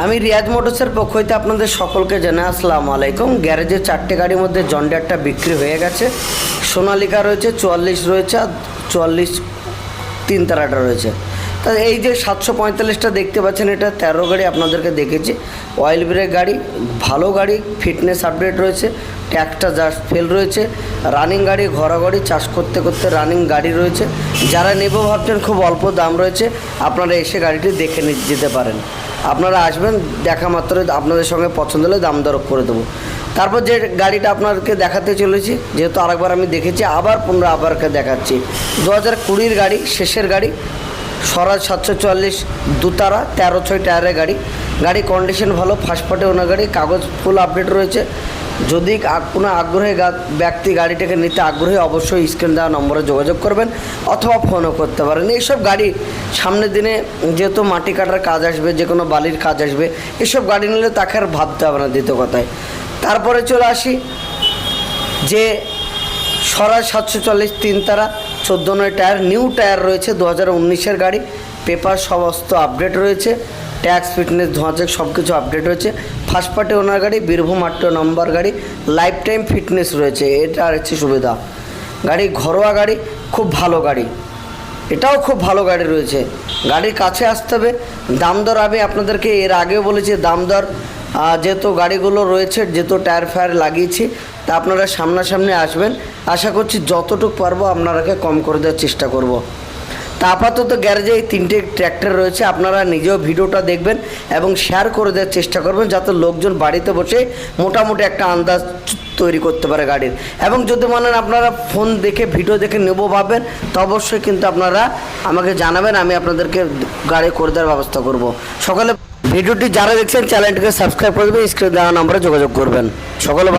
আমি রিয়াজ মোটরসের পক্ষ হইতে আপনাদের সকলকে জানাই আসসালামু আলাইকুম। গ্যারেজে 4টে গাড়ির মধ্যে জন ডিয়ারটা বিক্রি হয়ে গেছে। সোনালিকা রয়েছে, 44 রয়েছে, আর 44 তিন তারাটা রয়েছে। তা এই যে 745টা দেখতে পাচ্ছেন, এটা 13 গাড়ি আপনাদেরকে দেখেছি। অয়েল ব্রেক গাড়ি, ভালো গাড়ি, ফিটনেস আপডেট রয়েছে, ট্যাক্সটা জাস্ট ফেল রয়েছে, রানিং গাড়ি, ঘোরা গাড়ি, চাষ করতে করতে রানিং গাড়ি রয়েছে। যারা নেব ভাবছেন, খুব অল্প দাম রয়েছে, আপনারা এসে গাড়িটি দেখে যেতে পারেন। আপনারা আসবেন, দেখা মাত্র আপনাদের সঙ্গে পছন্দ হলে দাম দর করে দেবো। তারপর যে গাড়িটা আপনাদেরকে দেখাতে চলেছি, যেহেতু আরেকবার আমি দেখেছি, আবার আবারকে দেখাচ্ছি। 2020 গাড়ি, শেষের গাড়ি, স্বরাজ 744 দুতারা 13/6 টায়ারের গাড়ি। গাড়ি কন্ডিশন ভালো, ফার্স্ট পার্টি ওনার গাড়ি, কাগজ ফুল আপডেট রয়েছে। যদি কোনো আগ্রহী ব্যক্তি গাড়িটাকে নিতে আগ্রহী, অবশ্যই স্ক্রিন দেওয়া নম্বরে যোগাযোগ করবেন অথবা ফোনও করতে পারেন। এইসব গাড়ি সামনের দিনে যেহেতু মাটি কাটার কাজ আসবে, যে কোনো বালির কাজ আসবে, এসব গাড়ি নিলে তাকে আর ভাবতে হবে না দ্বিতীয় কথায়। তারপরে চলে আসি যে স্বরাজ 744 তিন তারা 14 টায়ার, নিউ টায়ার রয়েছে, 2019-এর গাড়ি, পেপার সমস্ত আপডেট রয়েছে, ট্যাক্স, ফিটনেস, ধোঁয়াচেক সব কিছু আপডেট রয়েছে। ফার্স্ট পার্টি ওনার গাড়ি, বীরভূম 8 নম্বর গাড়ি, লাইফ টাইম ফিটনেস রয়েছে, এটা আর হচ্ছে সুবিধা। গাড়ি ঘরোয়া গাড়ি, খুব ভালো গাড়ি, এটাও খুব ভালো গাড়ি রয়েছে। গাড়ির কাছে আসতে হবে। দাম দর আমি আপনাদেরকে এর আগেও বলেছি, দাম দর যেহেতু গাড়িগুলো রয়েছে, যেহেতু টায়ার ফায়ার লাগিয়েছি, তা আপনারা সামনাসামনি আসবেন। আশা করছি যতটুকু পারবো আপনারাকে কম করে দেওয়ার চেষ্টা করব। তা আপাতত গ্যারেজে এই 3টে ট্র্যাক্টর রয়েছে। আপনারা নিজেও ভিডিওটা দেখবেন এবং শেয়ার করে দেওয়ার চেষ্টা করবেন, যাতে লোকজন বাড়িতে বসে মোটামুটি একটা আন্দাজ তৈরি করতে পারে গাড়ির। এবং যদি মানেন আপনারা ফোন দেখে ভিডিও দেখে নেবো ভাবেন, তো অবশ্যই কিন্তু আপনারা আমাকে জানাবেন, আমি আপনাদেরকে গাড়ি করে দেওয়ার ব্যবস্থা করব। সকলে ভিডিওটি যারা দেখছেন চ্যানেলটিকে সাবস্ক্রাইব করে দেবেন, স্ক্রিনে দেওয়া নম্বরে যোগাযোগ করবেন। সকলে